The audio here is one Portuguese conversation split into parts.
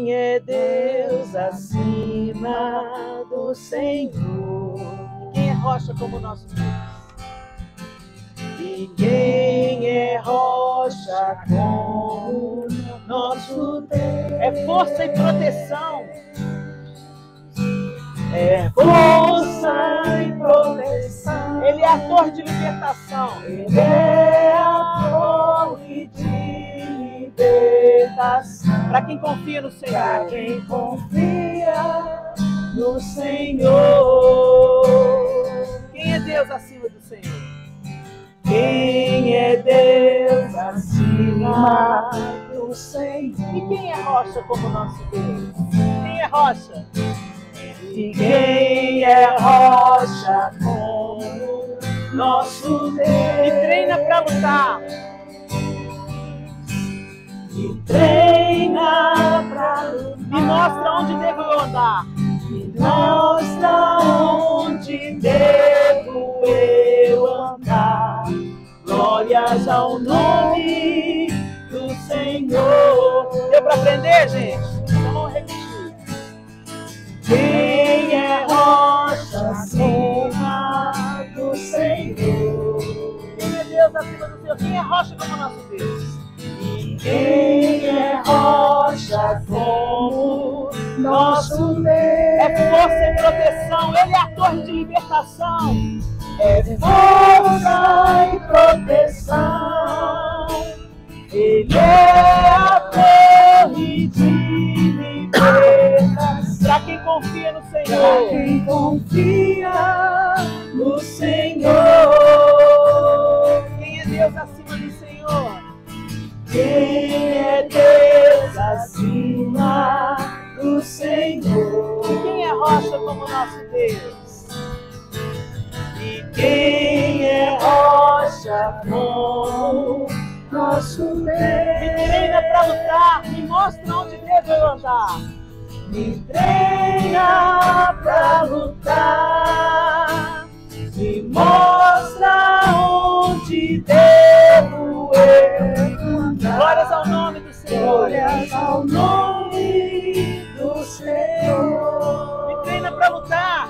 Quem é Deus acima do Senhor? Quem é rocha como nosso Deus? E quem é rocha como nosso Deus? É força e proteção. É força e proteção. Ele é a torre de libertação. Ele é a torre de libertação. Para quem confia no Senhor. Para quem confia no Senhor. Quem é Deus acima do Senhor? Quem é Deus acima do Senhor? E quem é rocha como nosso Deus? Quem é rocha? E quem é rocha como nosso Deus? Me treina para lutar. Me treina para lutar. Me mostra onde devo andar. Me mostra onde devo eu andar. Glórias ao nome do Senhor. Deu para aprender, gente? Então vamos repetir. Quem é rocha acima do Senhor? Quem é Deus acima do Senhor? Quem é rocha como nosso Deus? E quem é rocha como nosso Deus? É força e proteção. Ele é a torre de libertação. É força e proteção. Ele é a torre de libertação. Para quem confia no Para Senhor. quem confia no Senhor. Quem é Deus acima do Senhor? Quem é Deus acima do Senhor? E quem é rocha como nosso Deus? E quem é rocha como nosso Me Deus? treina para lutar. Me mostra onde devo eu andar. Me treina pra lutar. Me mostra onde devo eu andar. Glórias ao nome do Senhor. Glórias ao nome do Senhor. Me treina para lutar.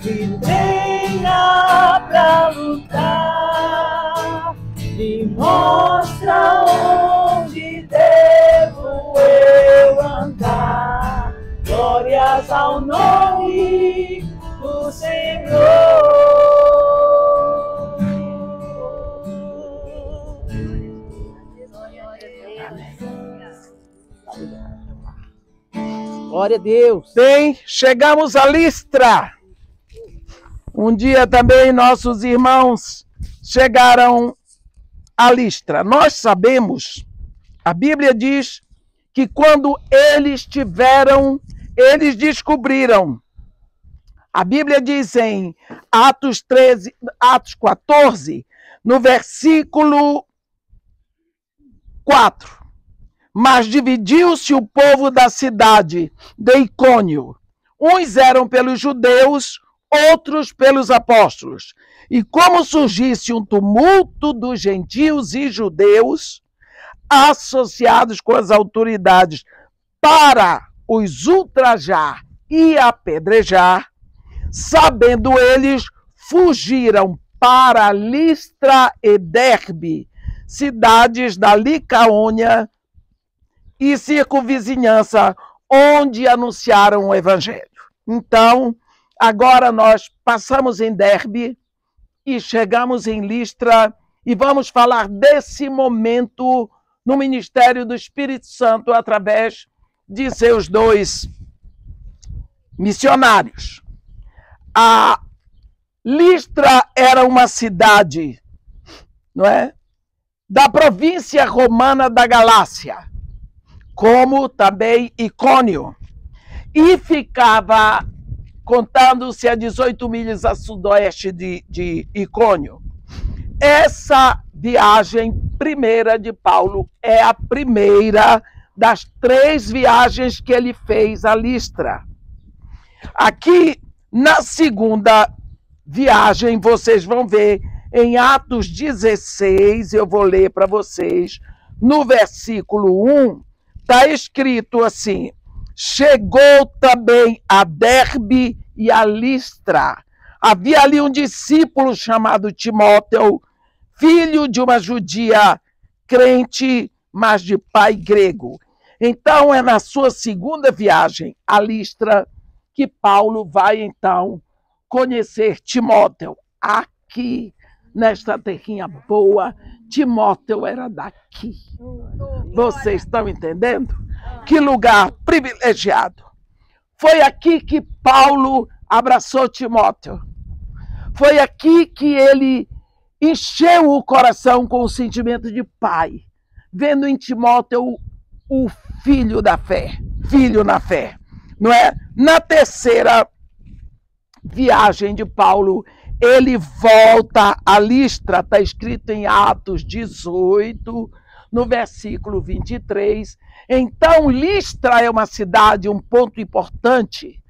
Me treina pra lutar. Me mostra onde devo eu andar. Glórias ao nome do Senhor. Glória a Deus. Bem, chegamos a Listra. Um dia também nossos irmãos chegaram a Listra. Nós sabemos, a Bíblia diz que quando eles descobriram. A Bíblia diz em Atos 14, no versículo 4. Mas dividiu-se o povo da cidade de Icônio. Uns eram pelos judeus, outros pelos apóstolos. E como surgisse um tumulto dos gentios e judeus, associados com as autoridades para os ultrajar e apedrejar, sabendo eles, fugiram para Listra e Derbe, cidades da Licaônia e circunvizinhança, onde anunciaram o evangelho. Então, agora nós passamos em Derbe e chegamos em Listra e vamos falar desse momento no ministério do Espírito Santo através de seus dois missionários. A Listra era uma cidade, não é, da província romana da Galácia, como também Icônio, e ficava contando-se a 18 milhas a sudoeste de Icônio. Essa viagem primeira de Paulo é a primeira das 3 viagens que ele fez a Listra. Aqui, na segunda viagem, vocês vão ver em Atos 16, eu vou ler para vocês, no versículo 1, está escrito assim: chegou também a Derbe e a Listra. Havia ali um discípulo chamado Timóteo, filho de uma judia crente, mas de pai grego. Então, é na sua segunda viagem a Listra que Paulo vai, então, conhecer Timóteo. Aqui, nesta terrinha boa, Timóteo era daqui. Vocês estão entendendo? Que lugar privilegiado. Foi aqui que Paulo abraçou Timóteo. Foi aqui que ele encheu o coração com o sentimento de pai, vendo em Timóteo o filho da fé, filho na fé, não é? Na terceira viagem de Paulo, ele volta a Listra, está escrito em Atos 18, no versículo 23. Então, Listra é uma cidade, um ponto importante,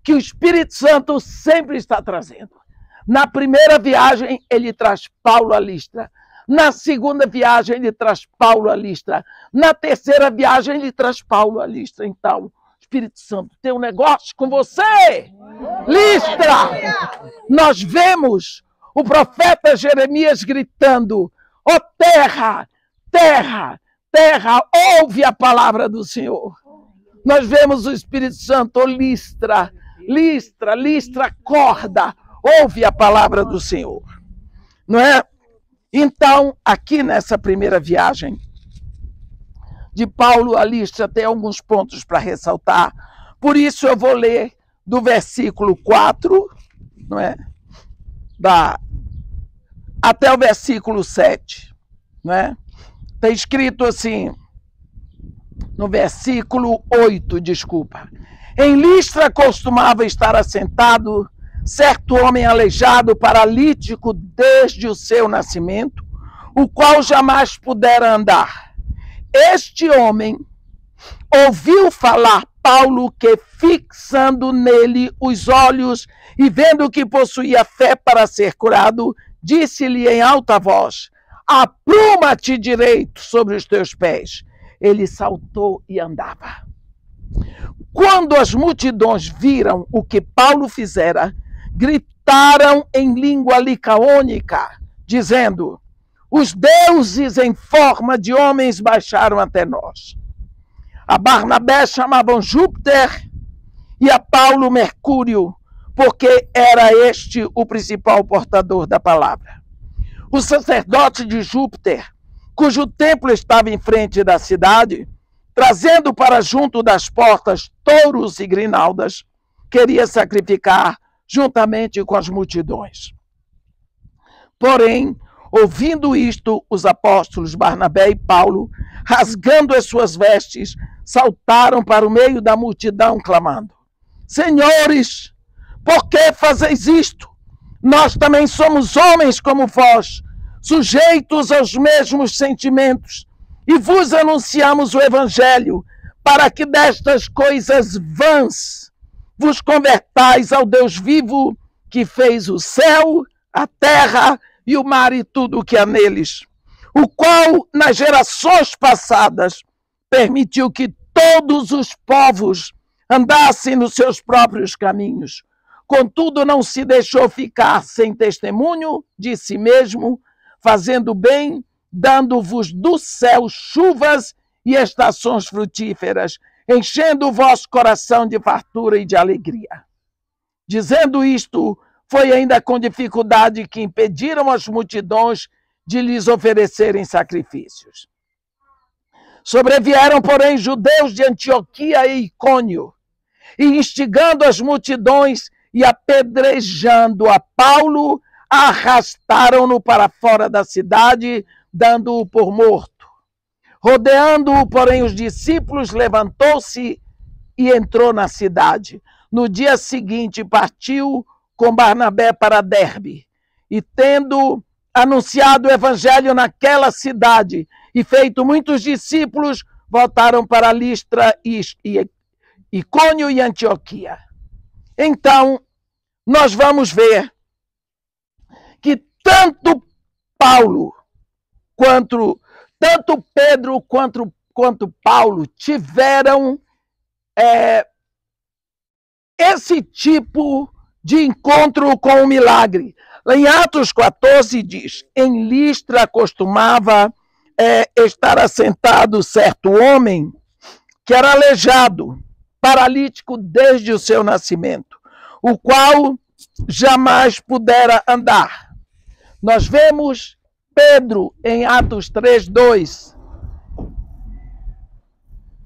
que o Espírito Santo sempre está trazendo. Na primeira viagem, ele traz Paulo a Listra. Na segunda viagem, ele traz Paulo a Listra. Na terceira viagem, ele traz Paulo a Listra. Então, Espírito Santo tem um negócio com você. Listra! Nós vemos o profeta Jeremias gritando: ó terra, terra, terra, ouve a palavra do Senhor. Nós vemos o Espírito Santo: ó Listra, Listra, Listra, acorda, ouve a palavra do Senhor. Não é? Então, aqui nessa primeira viagem de Paulo a Listra, tem alguns pontos para ressaltar. Por isso eu vou ler do versículo 4, não é? Até o versículo 7. Não é? Está escrito assim, no versículo 8, desculpa. Em Listra costumava estar assentado certo homem aleijado, paralítico desde o seu nascimento, o qual jamais pudera andar. Este homem ouviu falar Paulo, que, fixando nele os olhos e vendo que possuía fé para ser curado, disse-lhe em alta voz: apruma-te direito sobre os teus pés. Ele saltou e andava. Quando as multidões viram o que Paulo fizera, gritaram em língua licaônica, dizendo: os deuses em forma de homens baixaram até nós. A Barnabé chamavam Júpiter e a Paulo Mercúrio, porque era este o principal portador da palavra. O sacerdote de Júpiter, cujo templo estava em frente da cidade, trazendo para junto das portas touros e grinaldas, queria sacrificar juntamente com as multidões. Porém, ouvindo isto, os apóstolos Barnabé e Paulo, rasgando as suas vestes, saltaram para o meio da multidão, clamando: senhores, por que fazeis isto? Nós também somos homens como vós, sujeitos aos mesmos sentimentos, e vos anunciamos o evangelho, para que destas coisas vãs vos convertais ao Deus vivo, que fez o céu, a terra e o mar e tudo o que há neles, o qual, nas gerações passadas, permitiu que todos os povos andassem nos seus próprios caminhos. Contudo, não se deixou ficar sem testemunho de si mesmo, fazendo bem, dando-vos do céu chuvas e estações frutíferas, enchendo o vosso coração de fartura e de alegria. Dizendo isto, foi ainda com dificuldade que impediram as multidões de lhes oferecerem sacrifícios. Sobrevieram, porém, judeus de Antioquia e Icônio, e instigando as multidões e apedrejando a Paulo, arrastaram-no para fora da cidade, dando-o por morto. Rodeando-o, porém, os discípulos, levantou-se e entrou na cidade. No dia seguinte, partiu com Barnabé para Derbe, e tendo anunciado o evangelho naquela cidade e feito muitos discípulos, voltaram para Listra, Icônio e Antioquia. Então, nós vamos ver que tanto Paulo, tanto Pedro quanto Paulo tiveram esse tipo de encontro com o milagre. Lá em Atos 14 diz, em Listra costumava estar assentado certo homem que era aleijado, paralítico desde o seu nascimento, o qual jamais pudera andar. Nós vemos Pedro em Atos 3:2.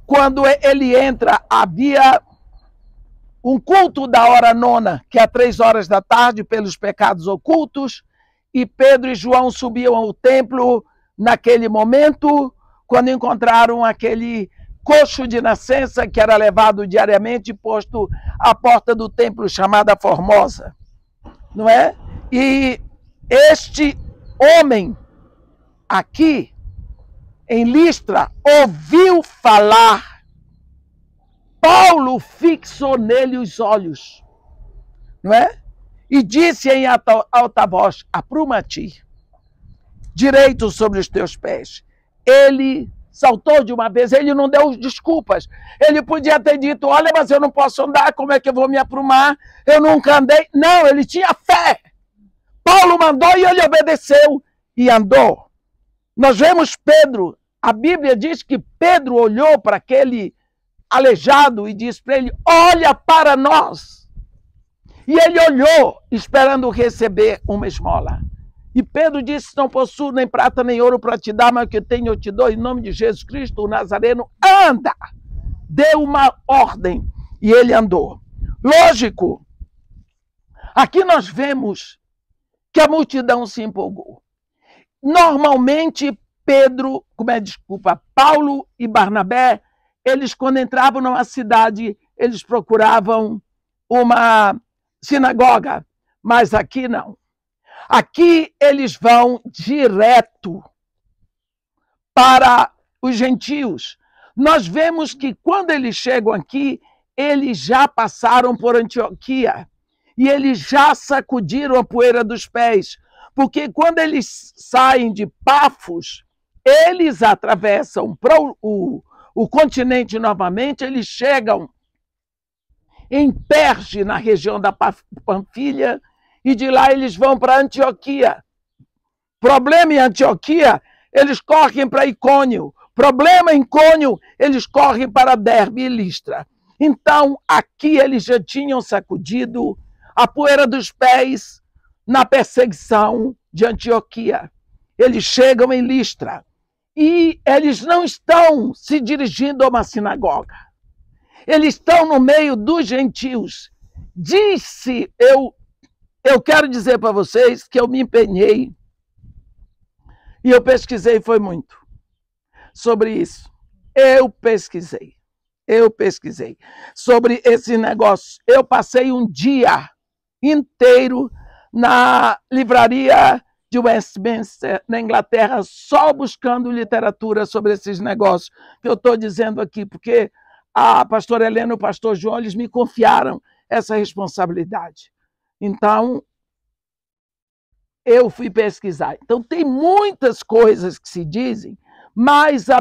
Quando ele entra, havia um culto da hora nona, que é 3 horas da tarde, pelos pecados ocultos, e Pedro e João subiam ao templo naquele momento, quando encontraram aquele coxo de nascença que era levado diariamente e posto à porta do templo chamada Formosa, não é? E este homem aqui em Listra ouviu falar. Paulo fixou nele os olhos, não é? E disse em alta voz, apruma-te, direito sobre os teus pés. Ele saltou de uma vez, ele não deu desculpas. Ele podia ter dito, olha, mas eu não posso andar, como é que eu vou me aprumar? Eu nunca andei. Não, ele tinha fé. Paulo mandou e ele obedeceu e andou. Nós vemos Pedro, a Bíblia diz que Pedro olhou para aquele aleijado e disse para ele, olha para nós. E ele olhou, esperando receber uma esmola. E Pedro disse, não possuo nem prata nem ouro para te dar, mas o que tenho eu te dou, em nome de Jesus Cristo, o Nazareno, anda. Deu uma ordem e ele andou. Lógico, aqui nós vemos que a multidão se empolgou. Normalmente, Paulo e Barnabé, eles quando entravam numa cidade, eles procuravam uma sinagoga, mas aqui não. Aqui eles vão direto para os gentios. Nós vemos que quando eles chegam aqui, eles já passaram por Antioquia e eles já sacudiram a poeira dos pés, porque quando eles saem de Pafos, eles atravessam para o continente novamente, eles chegam em Perge, na região da Panfilha, e de lá eles vão para Antioquia. Problema em Antioquia, eles correm para Icônio. Problema em Icônio, eles correm para Derbe e Listra. Então, aqui eles já tinham sacudido a poeira dos pés na perseguição de Antioquia. Eles chegam em Listra e eles não estão se dirigindo a uma sinagoga. Eles estão no meio dos gentios. Eu quero dizer para vocês que eu me empenhei e eu pesquisei, foi muito, sobre isso. Eu pesquisei sobre esse negócio. Eu passei um dia inteiro na livraria de Westminster, na Inglaterra, só buscando literatura sobre esses negócios que eu estou dizendo aqui, porque a pastora Helena e o pastor João, eles me confiaram essa responsabilidade. Então, eu fui pesquisar. Então, tem muitas coisas que se dizem, mas a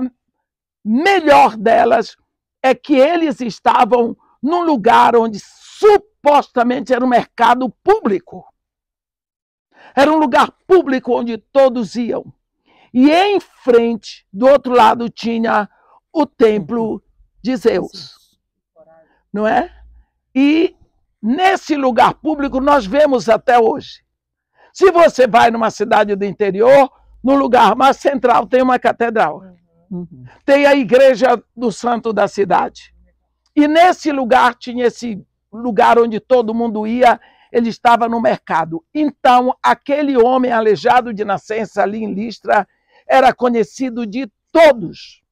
melhor delas é que eles estavam num lugar onde supostamente era um mercado público. Era um lugar público onde todos iam. E em frente, do outro lado, tinha o templo de Zeus. Não é? E nesse lugar público nós vemos até hoje. Se você vai numa cidade do interior, no lugar mais central tem uma catedral. Tem a igreja do santo da cidade. E nesse lugar tinha esse lugar onde todo mundo ia, ele estava no mercado. Então, aquele homem aleijado de nascença ali em Listra era conhecido de todos.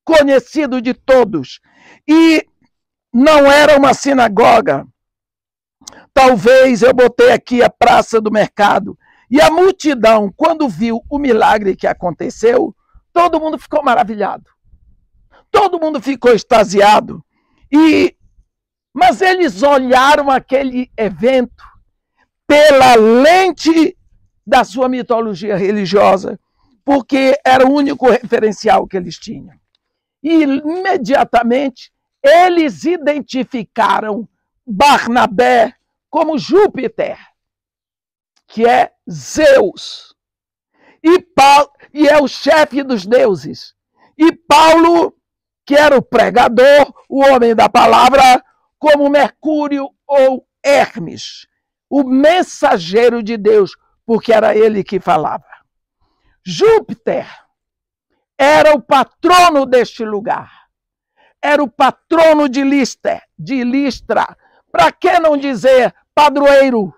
Conhecido de todos. E não era uma sinagoga. Talvez eu botei aqui a praça do mercado. E a multidão, quando viu o milagre que aconteceu, todo mundo ficou maravilhado. Todo mundo ficou extasiado. Mas eles olharam aquele evento pela lente da sua mitologia religiosa, porque era o único referencial que eles tinham. E imediatamente eles identificaram Barnabé como Júpiter, que é Zeus, e é o chefe dos deuses. E Paulo, que era o pregador, o homem da palavra, como Mercúrio ou Hermes, o mensageiro de Deus, porque era ele que falava. Júpiter era o patrono deste lugar, era o patrono de Listra. Para que não dizer padroeiro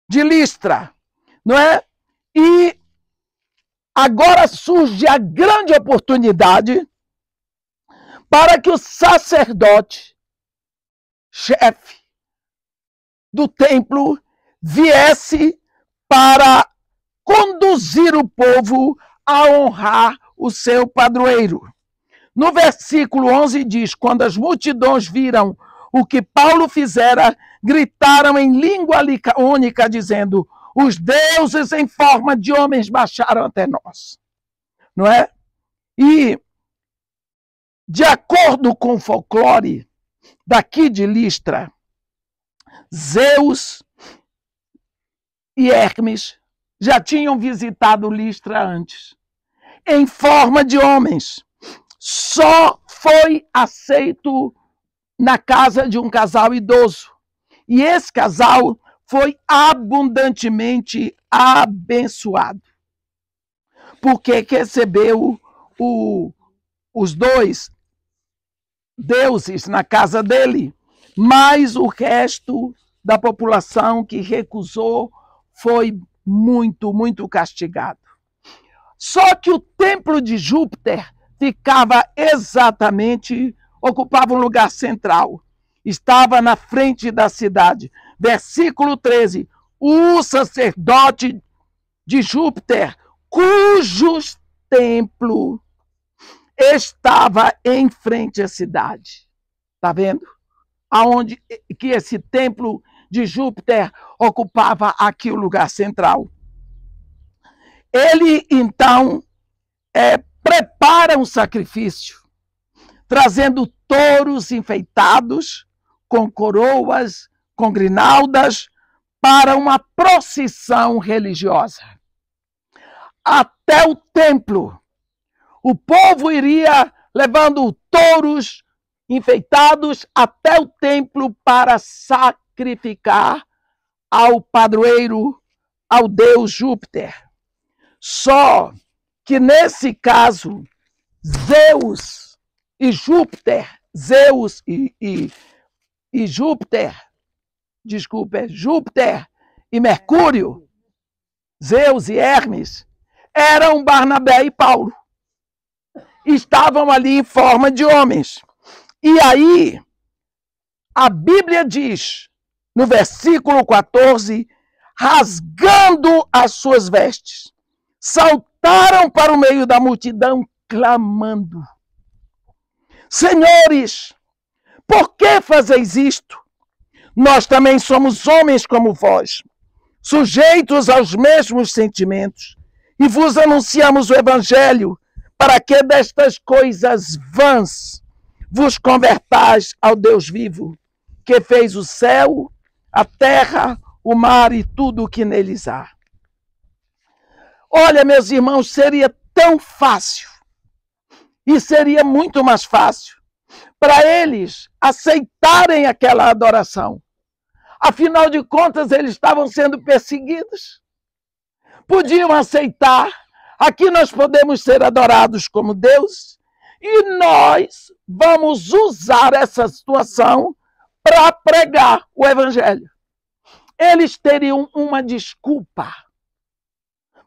de Listra, não é? E agora surge a grande oportunidade para que o sacerdote, chefe do templo, viesse para conduzir o povo a honrar o seu padroeiro. No versículo 11 diz: quando as multidões viram o que Paulo fizera, gritaram em língua licônica, dizendo: os deuses em forma de homens baixaram até nós. Não é? E, de acordo com o folclore daqui de Listra, Zeus e Hermes já tinham visitado Listra antes, em forma de homens. Só foi aceito na casa de um casal idoso. E esse casal foi abundantemente abençoado, porque recebeu os dois deuses na casa dele, mas o resto da população que recusou foi muito, muito castigado. Só que o templo de Júpiter ficava exatamente, ocupava um lugar central. Estava na frente da cidade. Versículo 13. O sacerdote de Júpiter, cujo templo estava em frente à cidade. Está vendo? Aonde que esse templo de Júpiter ocupava aqui o lugar central. Ele, então, prepara um sacrifício, trazendo touros enfeitados, com coroas, com grinaldas, para uma procissão religiosa. Até o templo, o povo iria levando touros enfeitados até o templo para sacrificar ao padroeiro, ao deus Júpiter. Só que nesse caso, Zeus e Júpiter, Júpiter e Mercúrio, Zeus e Hermes, eram Barnabé e Paulo. Estavam ali em forma de homens. E aí, a Bíblia diz, no versículo 14, rasgando as suas vestes, saltaram para o meio da multidão, clamando: senhores, por que fazeis isto? Nós também somos homens como vós, sujeitos aos mesmos sentimentos, e vos anunciamos o evangelho, para que destas coisas vãs vos convertais ao Deus vivo, que fez o céu, a terra, o mar e tudo o que neles há. Olha, meus irmãos, seria tão fácil, e seria muito mais fácil, para eles aceitarem aquela adoração. Afinal de contas, eles estavam sendo perseguidos. Podiam aceitar. Aqui nós podemos ser adorados como Deus, e nós vamos usar essa situação para pregar o evangelho. Eles teriam uma desculpa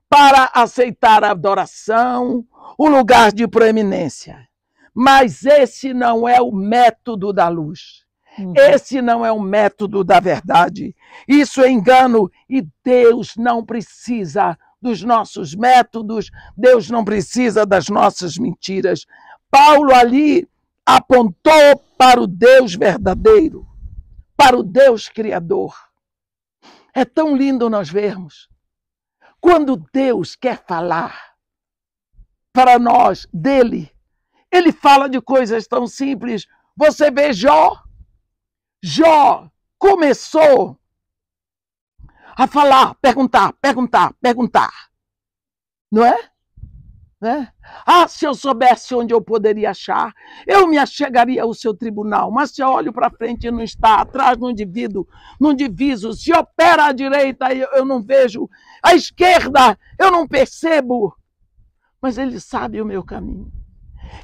para aceitar a adoração, o lugar de proeminência. Mas esse não é o método da luz. Esse não é o método da verdade. Isso é engano, e Deus não precisa dos nossos métodos, Deus não precisa das nossas mentiras. Paulo ali apontou para o Deus verdadeiro, para o Deus criador. É tão lindo nós vermos. Quando Deus quer falar para nós dele, Ele fala de coisas tão simples. Você vê Jó. Jó começou a falar, perguntar. Não é? Ah, se eu soubesse onde eu poderia achar, eu me achegaria ao seu tribunal. Mas se eu olho para frente e não está, atrás não diviso. Se opera à direita, eu não vejo. À esquerda, eu não percebo. Mas ele sabe o meu caminho.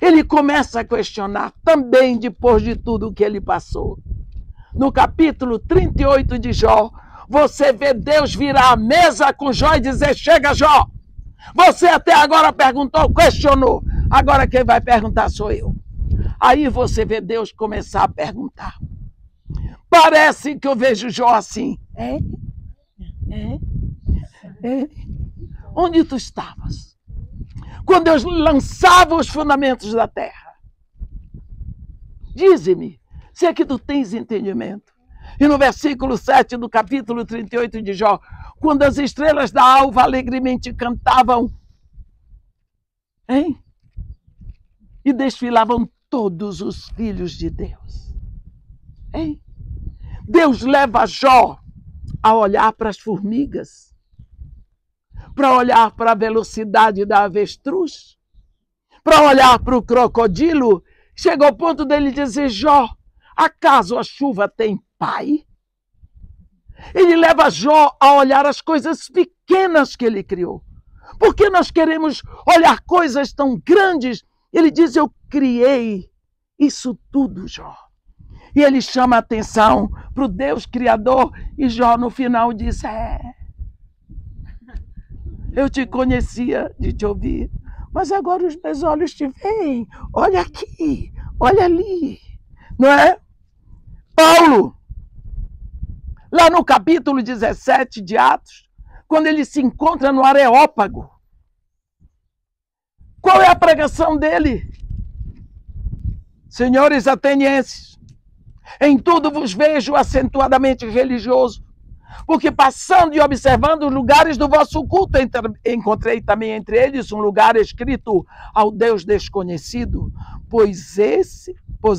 Ele começa a questionar também depois de tudo que ele passou. No capítulo 38 de Jó, você vê Deus virar a mesa com Jó e dizer: chega, Jó! Você até agora perguntou, questionou. Agora quem vai perguntar sou eu. Aí você vê Deus começar a perguntar. Parece que eu vejo Jó assim. Onde tu estavas? Quando Deus lançava os fundamentos da terra. Dize-me, se é que tu tens entendimento. E no versículo 7 do capítulo 38 de Jó, quando as estrelas da alva alegremente cantavam, e desfilavam todos os filhos de Deus. Deus leva Jó a olhar para as formigas, para olhar para a velocidade da avestruz, para olhar para o crocodilo. Chegou ao ponto dele dizer: Jó, acaso a chuva tem pai? Ele leva Jó a olhar as coisas pequenas que ele criou. Porque nós queremos olhar coisas tão grandes. Ele diz: eu criei isso tudo, Jó. E ele chama a atenção para o Deus Criador. E Jó no final diz: eu te conhecia de te ouvir, mas agora os meus olhos te veem. Olha aqui, olha ali. Não é? Paulo, lá no capítulo 17 de Atos, quando ele se encontra no Areópago, qual é a pregação dele? Senhores atenienses, em tudo vos vejo acentuadamente religioso, porque passando e observando os lugares do vosso culto, encontrei também entre eles um lugar escrito ao Deus desconhecido, pois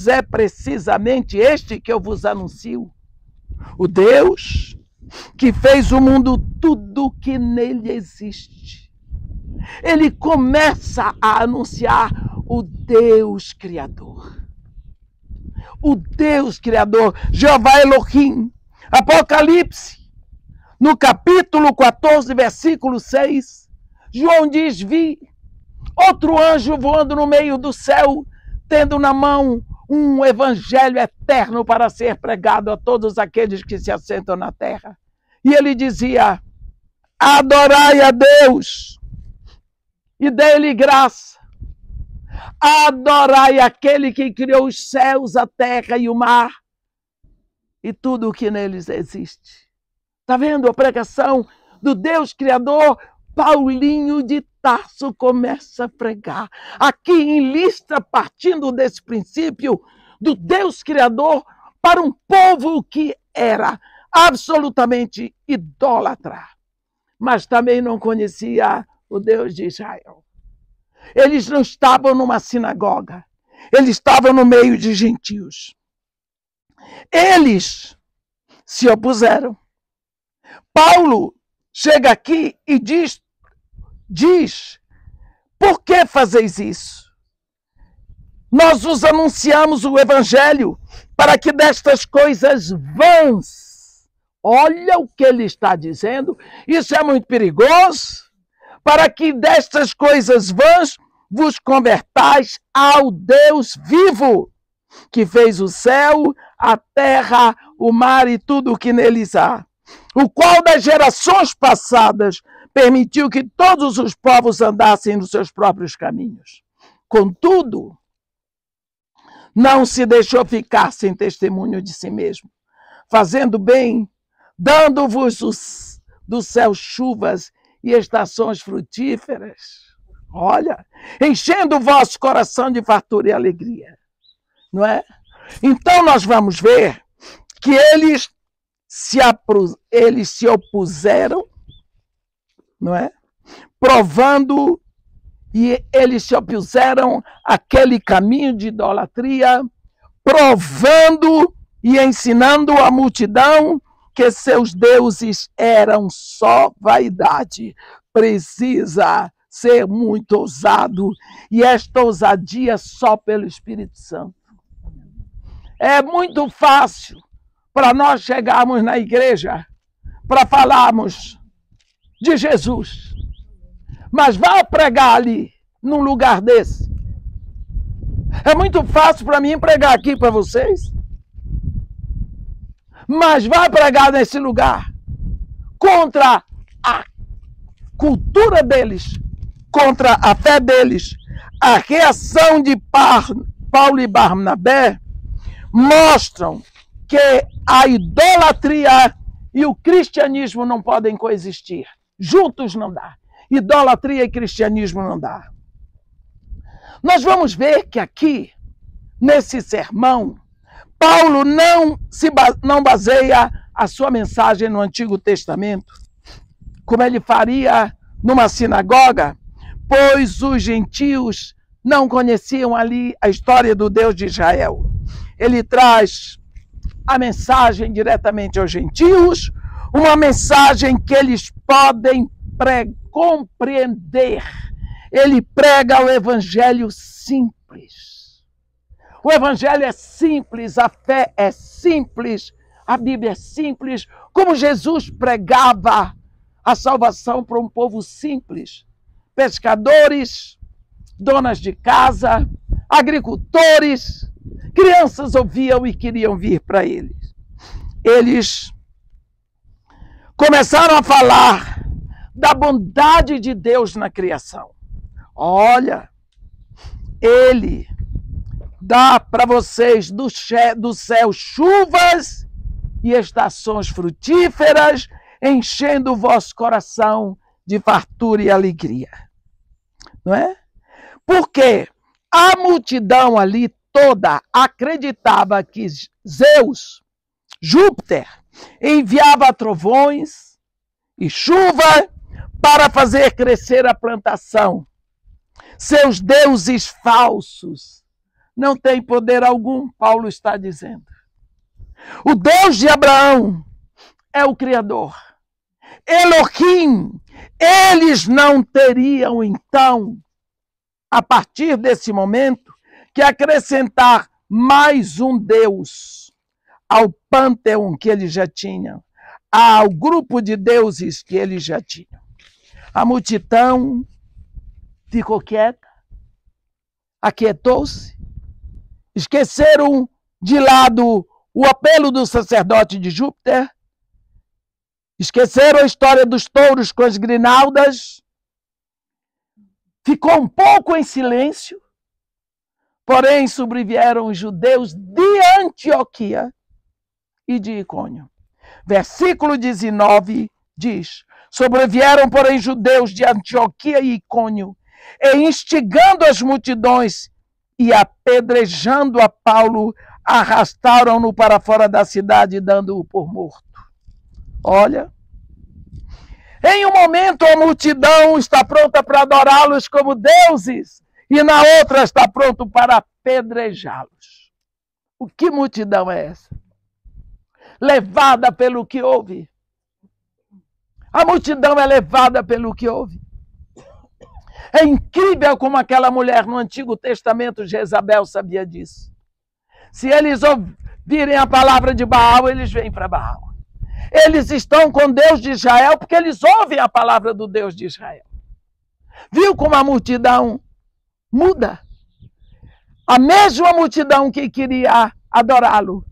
é precisamente este que eu vos anuncio. O Deus que fez o mundo, tudo que nele existe. Ele começa a anunciar o Deus Criador. O Deus Criador, Jeová Elohim. Apocalipse, no capítulo 14, versículo 6, João diz: vi outro anjo voando no meio do céu, tendo na mão um evangelho eterno para ser pregado a todos aqueles que se assentam na terra. E ele dizia: adorai a Deus e dê-lhe graça. Adorai aquele que criou os céus, a terra e o mar e tudo o que neles existe. Está vendo a pregação do Deus Criador? Paulinho de Tarso começa a pregar. Aqui em Listra, partindo desse princípio do Deus Criador para um povo que era absolutamente idólatra, mas também não conhecia o Deus de Israel. Eles não estavam numa sinagoga, eles estavam no meio de gentios. Eles se opuseram. Paulo chega aqui e diz: por que fazeis isso? Nós vos anunciamos o evangelho para que destas coisas vãs, olha o que ele está dizendo, isso é muito perigoso, para que destas coisas vãs vos convertais ao Deus vivo, que fez o céu, a terra, o mar e tudo o que neles há, o qual das gerações passadas permitiu que todos os povos andassem nos seus próprios caminhos. Contudo, não se deixou ficar sem testemunho de si mesmo, fazendo bem, dando-vos do céu chuvas e estações frutíferas. Olha, enchendo o vosso coração de fartura e alegria. Não é? Então nós vamos ver que eles se opuseram, não é? Provando E eles se opuseram àquele caminho de idolatria, provando e ensinando a multidão que seus deuses eram só vaidade. Precisa ser muito ousado, e esta ousadia só pelo Espírito Santo. É muito fácil para nós chegarmos na igreja para falarmos de Jesus, mas vá pregar ali, num lugar desse. É muito fácil para mim pregar aqui para vocês, mas vá pregar nesse lugar contra a cultura deles, contra a fé deles. A reação de Paulo e Barnabé mostram que a idolatria e o cristianismo não podem coexistir. Juntos não dá. Idolatria e cristianismo não dá. Nós vamos ver que aqui, nesse sermão, Paulo não baseia a sua mensagem no Antigo Testamento, como ele faria numa sinagoga, pois os gentios não conheciam ali a história do Deus de Israel. Ele traz a mensagem diretamente aos gentios, uma mensagem que eles podem compreender. Ele prega o evangelho simples. O evangelho é simples, a fé é simples, a Bíblia é simples, como Jesus pregava a salvação para um povo simples. Pescadores, donas de casa, agricultores, crianças ouviam e queriam vir para eles. Eles começaram a falar da bondade de Deus na criação. Olha, Ele dá para vocês do céu chuvas e estações frutíferas, enchendo o vosso coração de fartura e alegria. Não é? Porque a multidão ali toda acreditava que Zeus, Júpiter, enviava trovões e chuva para fazer crescer a plantação. Seus deuses falsos não têm poder algum, Paulo está dizendo. O Deus de Abraão é o Criador. Elohim, eles não teriam, então, a partir desse momento, que acrescentar mais um Deus ao panteão que eles já tinham, ao grupo de deuses que eles já tinham. A multidão ficou quieta, aquietou-se, esqueceram de lado o apelo do sacerdote de Júpiter, esqueceram a história dos touros com as grinaldas, ficou um pouco em silêncio, porém sobrevieram os judeus de Antioquia e de Icônio. Versículo 19 diz: sobrevieram, porém, judeus de Antioquia e Icônio, e instigando as multidões e apedrejando a Paulo, arrastaram-no para fora da cidade, dando-o por morto. Olha, em um momento a multidão está pronta para adorá-los como deuses, e na outra está pronto para apedrejá-los. O que multidão é essa? Levada pelo que ouve. A multidão é levada pelo que ouve. É incrível como aquela mulher no Antigo Testamento, Jezabel, sabia disso. Se eles ouvirem a palavra de Baal, eles vêm para Baal. Eles estão com Deus de Israel porque eles ouvem a palavra do Deus de Israel. Viu como a multidão muda? A mesma multidão que queria adorá-lo,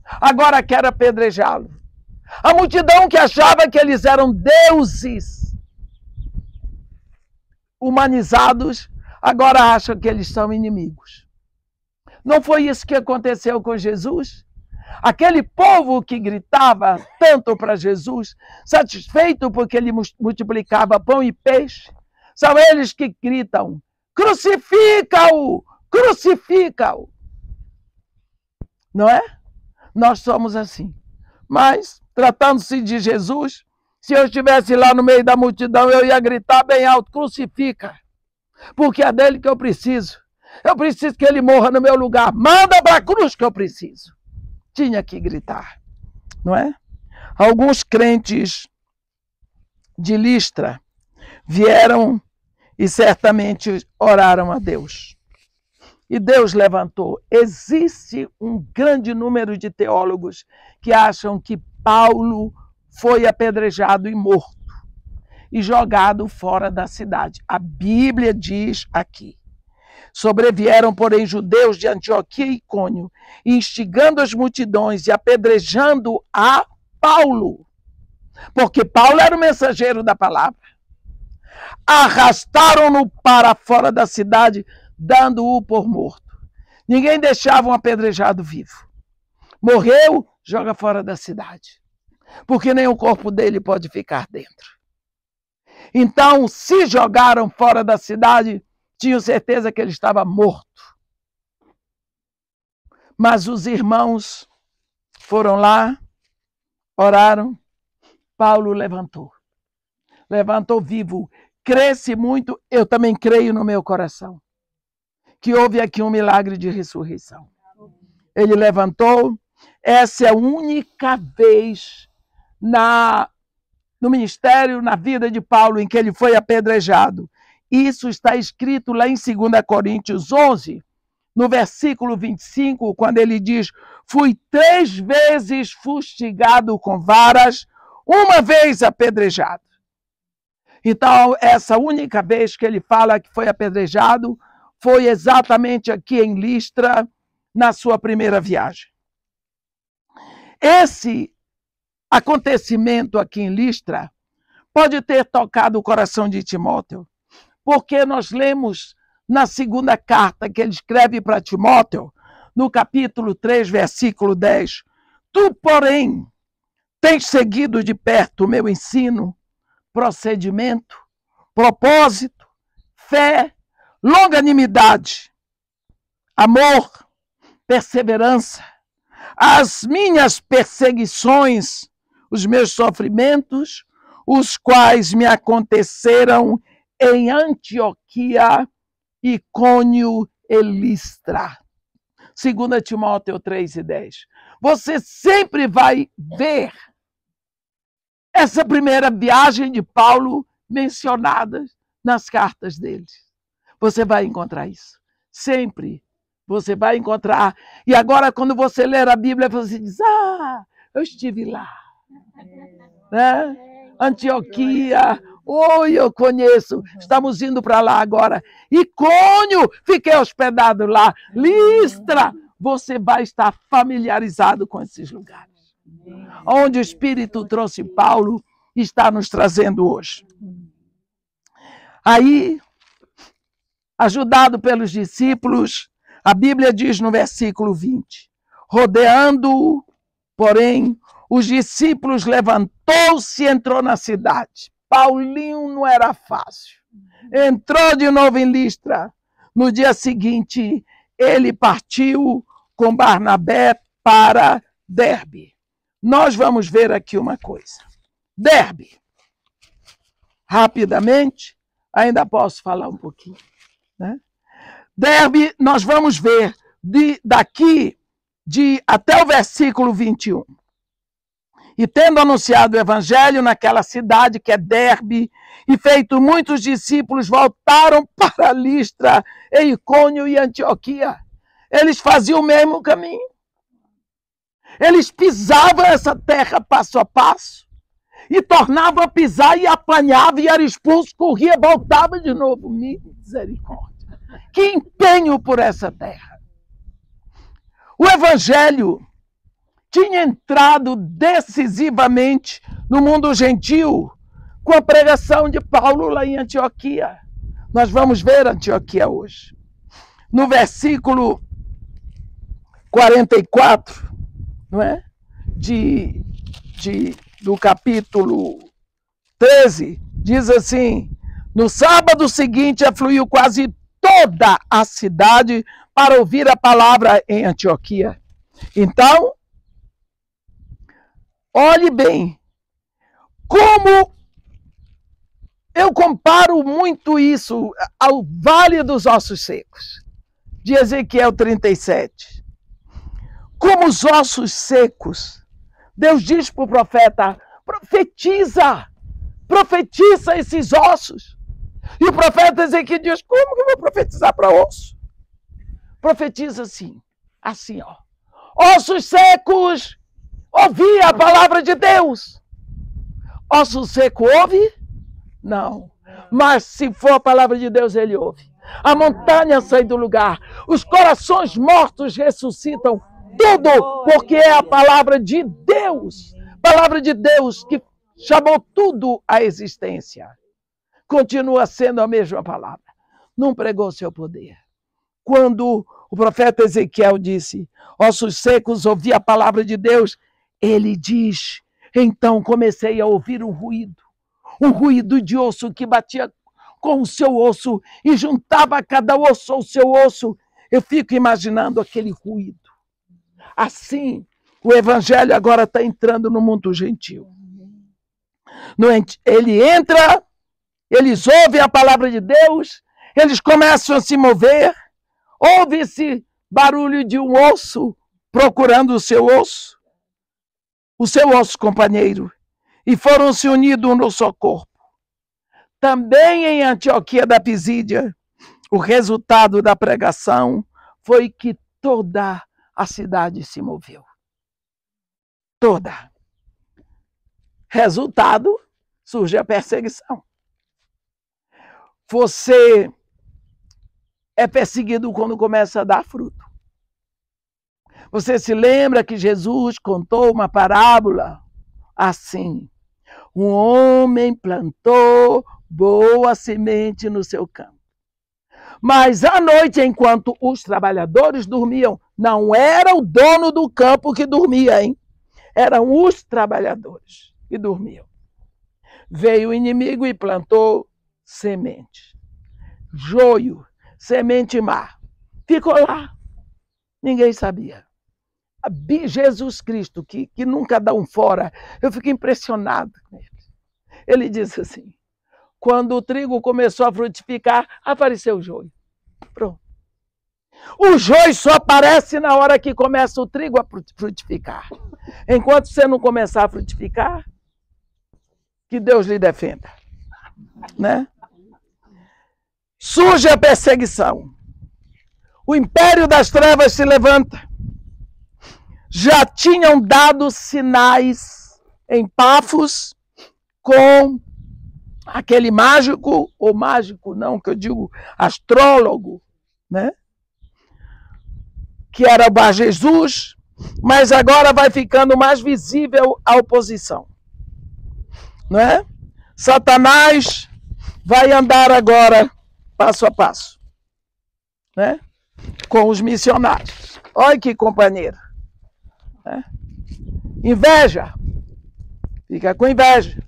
agora quer apedrejá-lo. A multidão que achava que eles eram deuses humanizados, agora acha que eles são inimigos. Não foi isso que aconteceu com Jesus? Aquele povo que gritava tanto para Jesus, satisfeito porque ele multiplicava pão e peixe, são eles que gritam: crucifica-o! Crucifica-o! Não é? Nós somos assim. Mas, tratando-se de Jesus, se eu estivesse lá no meio da multidão, eu ia gritar bem alto: crucifica! porque é dele que eu preciso. Eu preciso que ele morra no meu lugar. Manda para a cruz que eu preciso. Tinha que gritar, não é? Alguns crentes de Listra vieram e certamente oraram a Deus. E Deus levantou. Existe um grande número de teólogos que acham que Paulo foi apedrejado e morto e jogado fora da cidade. A Bíblia diz aqui: sobrevieram, porém, judeus de Antioquia e Icônio, instigando as multidões e apedrejando a Paulo, porque Paulo era o mensageiro da palavra. Arrastaram-no para fora da cidade, dando-o por morto. Ninguém deixava um apedrejado vivo. Morreu, joga fora da cidade, porque nem o corpo dele pode ficar dentro. Então, se jogaram fora da cidade, tinham certeza que ele estava morto. Mas os irmãos foram lá, oraram, Paulo levantou. Levantou vivo. Cresce muito, eu também creio no meu coração, que houve aqui um milagre de ressurreição. Ele levantou. Essa é a única vez no ministério, na vida de Paulo, em que ele foi apedrejado. Isso está escrito lá em 2 Coríntios 11, no versículo 25, quando ele diz: fui 3 vezes fustigado com varas, uma vez apedrejado. Então, essa única vez que ele fala que foi apedrejado foi exatamente aqui em Listra, na sua primeira viagem. Esse acontecimento aqui em Listra pode ter tocado o coração de Timóteo, porque nós lemos na segunda carta que ele escreve para Timóteo, no capítulo 3, versículo 10, tu, porém, tens seguido de perto o meu ensino, procedimento, propósito, fé, longanimidade, amor, perseverança, as minhas perseguições, os meus sofrimentos, os quais me aconteceram em Antioquia, Icônio e Listra. 2 Timóteo 3:10. Você sempre vai ver essa primeira viagem de Paulo mencionada nas cartas dele. Você vai encontrar isso. Sempre você vai encontrar. E agora, quando você ler a Bíblia, você diz: eu estive lá. Né? Antioquia, eu conheço. Estamos indo para lá agora. Icônio, fiquei hospedado lá. Listra, você vai estar familiarizado com esses lugares. Onde o Espírito trouxe Paulo, está nos trazendo hoje. Aí, ajudado pelos discípulos, a Bíblia diz no versículo 20, rodeando-o, porém, os discípulos levantou-se e entrou na cidade. Paulinho não era fácil. Entrou de novo em Listra. No dia seguinte, ele partiu com Barnabé para Derbe. Nós vamos ver aqui uma coisa. Derbe. Rapidamente, ainda posso falar um pouquinho. Né? Derbe, nós vamos ver daqui até o versículo 21. E tendo anunciado o evangelho naquela cidade que é Derbe, e feito muitos discípulos, voltaram para Listra, Icônio e Antioquia. Eles faziam o mesmo caminho. Eles pisavam essa terra passo a passo, e tornavam a pisar e apanhava e era expulso, corria, voltava de novo. Misericórdia. Que empenho por essa terra. O evangelho tinha entrado decisivamente no mundo gentil com a pregação de Paulo lá em Antioquia. Nós vamos ver Antioquia hoje. No versículo 44, não é? Do capítulo 13, diz assim: no sábado seguinte afluiu quase toda a cidade para ouvir a palavra em Antioquia. Então, olhe bem, como Eu comparo muito isso ao Vale dos Ossos Secos, de Ezequiel 37. Como os ossos secos, Deus diz para o profeta, profetiza esses ossos. E o profeta Ezequiel diz, como que eu vou profetizar para osso? Profetiza assim, ó. Ossos secos, ouvi a palavra de Deus. Osso seco ouve? Não. Mas se for a palavra de Deus, ele ouve. A montanha sai do lugar. Os corações mortos ressuscitam. Tudo porque é a palavra de Deus. Palavra de Deus que chamou tudo à existência. Continua sendo a mesma palavra. Não pregou seu poder. Quando o profeta Ezequiel disse, ossos secos, ouvi a palavra de Deus, ele diz, então comecei a ouvir um ruído de osso que batia com o seu osso e juntava cada osso ao seu osso. Eu fico imaginando aquele ruído. Assim, o evangelho agora está entrando no mundo gentil. Ele entra, eles ouvem a palavra de Deus, eles começam a se mover, ouve-se barulho de um osso procurando o seu osso companheiro, e foram se unidos um no só corpo. Também em Antioquia da Pisídia, o resultado da pregação foi que toda a cidade se moveu. Toda. Resultado, surge a perseguição. Você é perseguido quando começa a dar fruto. Você se lembra que Jesus contou uma parábola assim. Um homem plantou boa semente no seu campo. Mas à noite, enquanto os trabalhadores dormiam, não era o dono do campo que dormia, hein? Eram os trabalhadores que dormiam. Veio o inimigo e plantou semente. Joio, semente má. Ficou lá. Ninguém sabia. Jesus Cristo, que nunca dá um fora, eu fico impressionado com ele. Ele disse assim, quando o trigo começou a frutificar, apareceu o joio. Pronto. O joio só aparece na hora que começa o trigo a frutificar. Enquanto você não começar a frutificar, que Deus lhe defenda. Né? Surge a perseguição. O império das trevas se levanta. Já tinham dado sinais em Pafos com aquele mágico, ou mágico não, que eu digo astrólogo, né? Que era o Bar Jesus, mas agora vai ficando mais visível a oposição. Não é? Satanás vai andar agora passo a passo, né? Com os missionários. Olha que companheiro. Né? Inveja. Fica com inveja.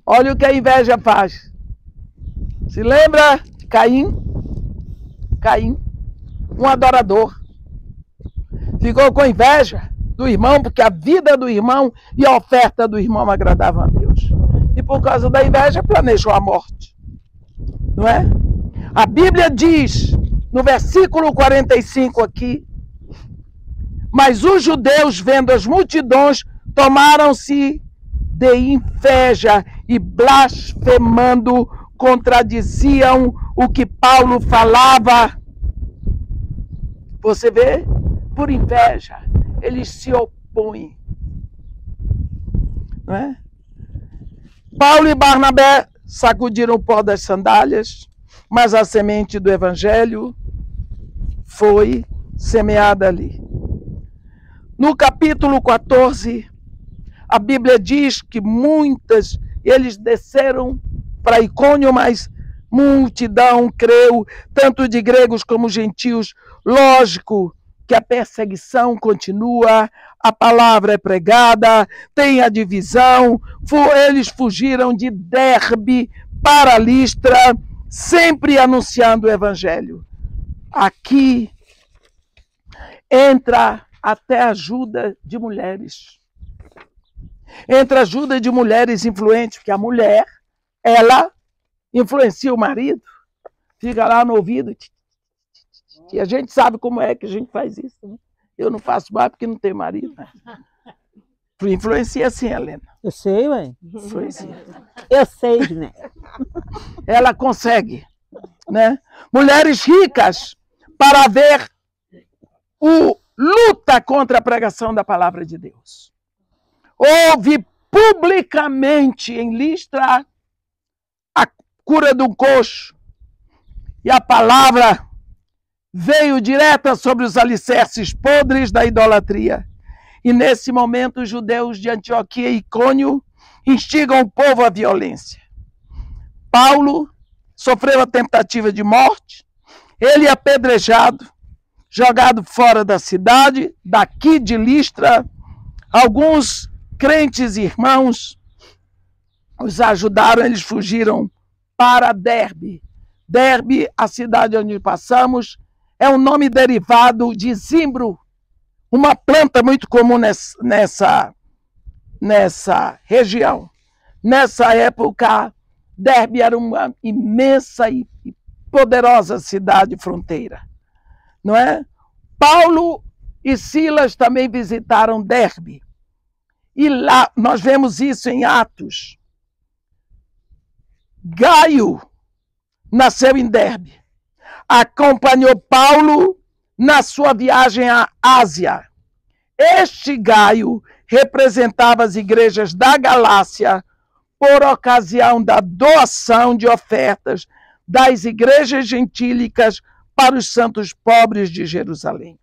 Olha o que a inveja faz. Se lembra de Caim? Caim, um adorador. Ficou com inveja do irmão, porque a vida do irmão e a oferta do irmão agradavam a Deus. E por causa da inveja planejou a morte. Não é? A Bíblia diz, no versículo 45 aqui, mas os judeus, vendo as multidões, tomaram-se de inveja e blasfemando, contradiziam o que Paulo falava. Você vê? Por inveja, eles se opõem. Não é? Paulo e Barnabé sacudiram o pó das sandálias, mas a semente do evangelho foi semeada ali. No capítulo 14, a Bíblia diz que eles desceram para Icônio, mas multidão creu, tanto de gregos como gentios. Lógico que a perseguição continua, a palavra é pregada, tem a divisão. Eles fugiram de Derbe para Listra, sempre anunciando o evangelho. Aqui entra até a ajuda de mulheres. Entra a ajuda de mulheres influentes, porque a mulher, ela influencia o marido, fica lá no ouvido. E a gente sabe como é que a gente faz isso. Né? Eu não faço mais porque não tenho marido. Né? Influencia sim, Helena. Eu sei, ué. Influencia. Eu sei, né? Ela consegue. Né? Mulheres ricas para ver o luta contra a pregação da palavra de Deus. Houve publicamente em Listra a cura do coxo. E a palavra veio direta sobre os alicerces podres da idolatria. E nesse momento os judeus de Antioquia e Icônio instigam o povo à violência. Paulo sofreu a tentativa de morte, ele é apedrejado, jogado fora da cidade, daqui de Listra. Alguns crentes irmãos os ajudaram, eles fugiram para Derbe. Derbe, a cidade onde passamos, é um nome derivado de zimbro, uma planta muito comum nessa região. Nessa época, Derbe era uma imensa e poderosa cidade fronteira, não é? Paulo e Silas também visitaram Derbe. E lá nós vemos isso em Atos. Gaio nasceu em Derbe. Acompanhou Paulo na sua viagem à Ásia. Este Gaio representava as igrejas da Galácia por ocasião da doação de ofertas das igrejas gentílicas para os santos pobres de Jerusalém.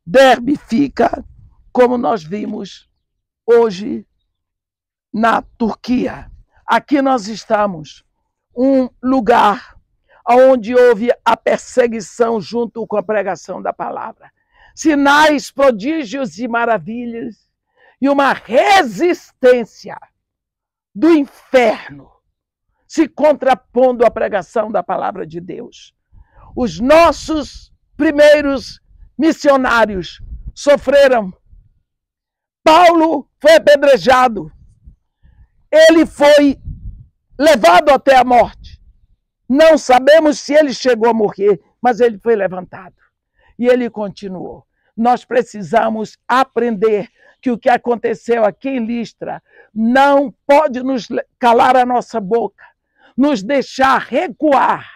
Derbe fica, como nós vimos hoje, na Turquia. Aqui nós estamos, um lugar onde houve a perseguição junto com a pregação da palavra. Sinais, prodígios e maravilhas, e uma resistência do inferno se contrapondo à pregação da palavra de Deus. Os nossos primeiros missionários sofreram. Paulo foi apedrejado. Ele foi levado até a morte. Não sabemos se ele chegou a morrer, mas ele foi levantado. E ele continuou. Nós precisamos aprender que o que aconteceu aqui em Listra não pode nos calar a nossa boca, nos deixar recuar.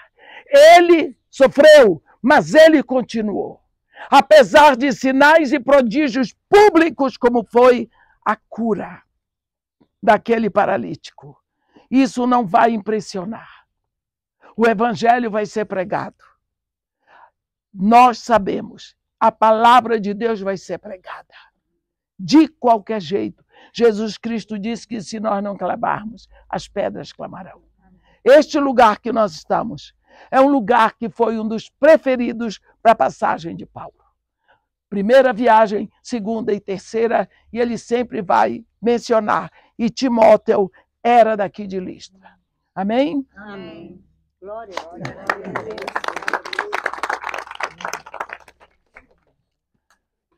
Ele sofreu, mas ele continuou. Apesar de sinais e prodígios públicos, como foi a cura daquele paralítico. Isso não vai impressionar. O evangelho vai ser pregado. Nós sabemos, a palavra de Deus vai ser pregada. De qualquer jeito. Jesus Cristo disse que se nós não clamarmos, as pedras clamarão. Este lugar que nós estamos é um lugar que foi um dos preferidos para a passagem de Paulo. Primeira viagem, segunda e terceira, e ele sempre vai mencionar. E Timóteo era daqui de Listra. Amém? Amém. Glória a Deus.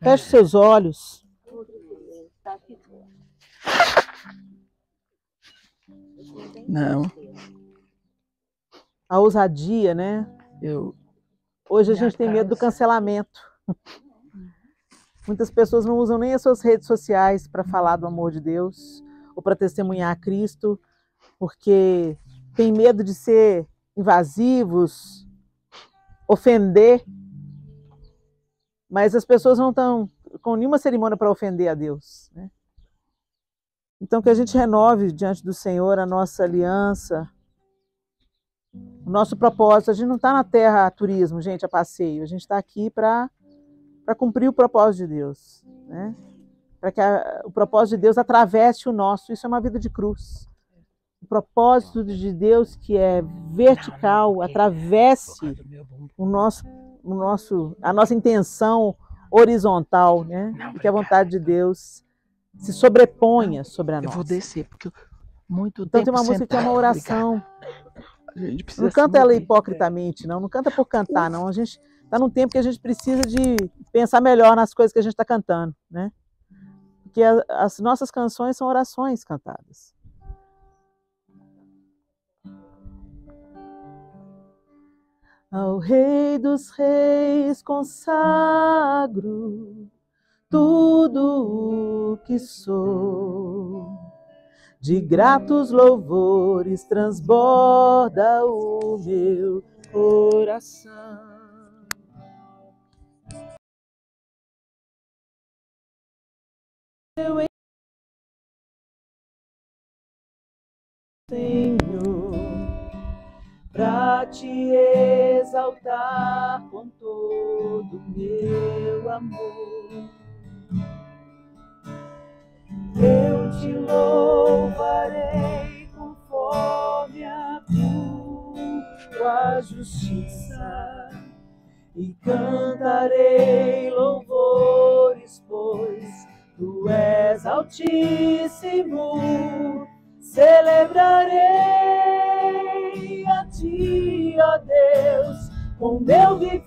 Feche seus olhos. Não. A ousadia, né? Hoje a gente tem medo do cancelamento. Muitas pessoas não usam nem as suas redes sociais para falar do amor de Deus ou para testemunhar a Cristo, porque tem medo de ser invasivos, ofender. Mas as pessoas não estão com nenhuma cerimônia para ofender a Deus, né? Então que a gente renove diante do Senhor a nossa aliança, o nosso propósito. A gente não está na terra a turismo, gente, a passeio. A gente está aqui para cumprir o propósito de Deus, né? Para que o propósito de Deus atravesse o nosso. Isso é uma vida de cruz. O propósito de Deus, que é vertical, atravesse a nossa intenção horizontal, né? E que a vontade de Deus se sobreponha sobre a nossa. Eu vou descer, porque muito então tempo tem uma música que é uma oração. Não canta ela hipocritamente, não canta por cantar, não. A gente está num tempo que a gente precisa de pensar melhor nas coisas que a gente está cantando, né? Porque as nossas canções são orações cantadas. Ao Rei dos Reis consagro tudo o que sou. De gratos louvores transborda o meu coração. Eu Senhor, pra te exaltar com todo meu amor. Eu te louvarei conforme a tua justiça e cantarei louvores, pois tu és altíssimo. Celebrarei a ti, ó Deus, com meu viver.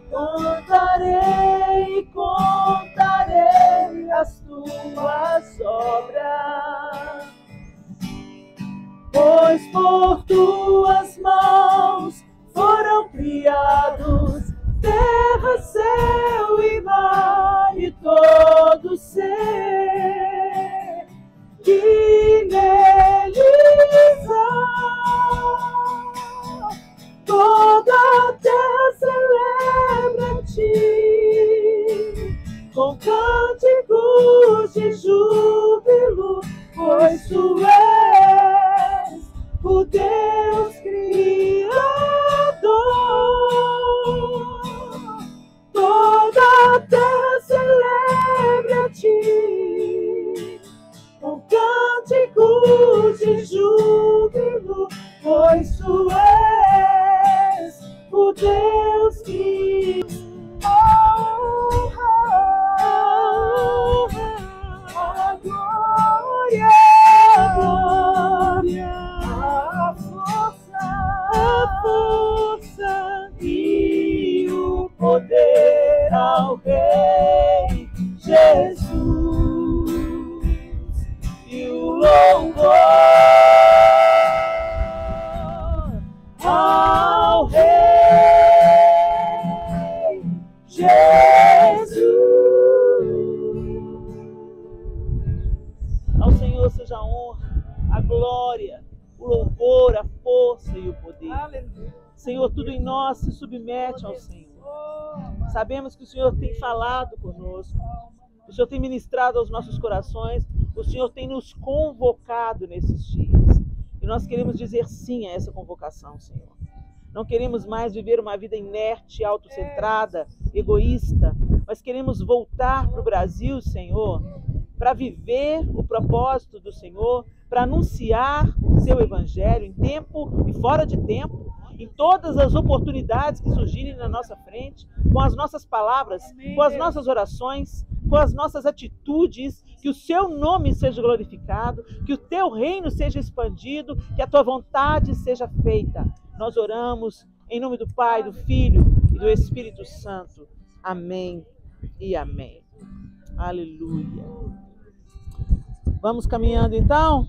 Contarei as tuas obras, pois por tuas mãos foram criados terra, céu e mar e todo ser que neles há. Toda a terra celebra a ti, com cânticos de júbilo, pois tu és o Deus Criador. Toda a terra celebra a ti, com cânticos de júbilo, pois tu és o Deus que a glória, a força e o poder ao Rei Jesus e o louvor ao Rei Jesus. Ao Senhor seja a honra, a glória, o louvor, a força e o poder. Aleluia. Senhor, tudo em nós se submete ao Senhor. Sabemos que o Senhor tem falado conosco, o Senhor tem ministrado aos nossos corações, o Senhor tem nos convocado nesses dias. E nós queremos dizer sim a essa convocação, Senhor. Não queremos mais viver uma vida inerte, autocentrada, egoísta, mas queremos voltar para o Brasil, Senhor, para viver o propósito do Senhor, para anunciar o seu evangelho em tempo e fora de tempo, em todas as oportunidades que surgirem na nossa frente, com as nossas palavras, com as nossas orações, com as nossas atitudes, que o seu nome seja glorificado, que o teu reino seja expandido, que a tua vontade seja feita. Nós oramos em nome do Pai, do Filho e do Espírito Santo. Amém e amém. Aleluia. Vamos caminhando então?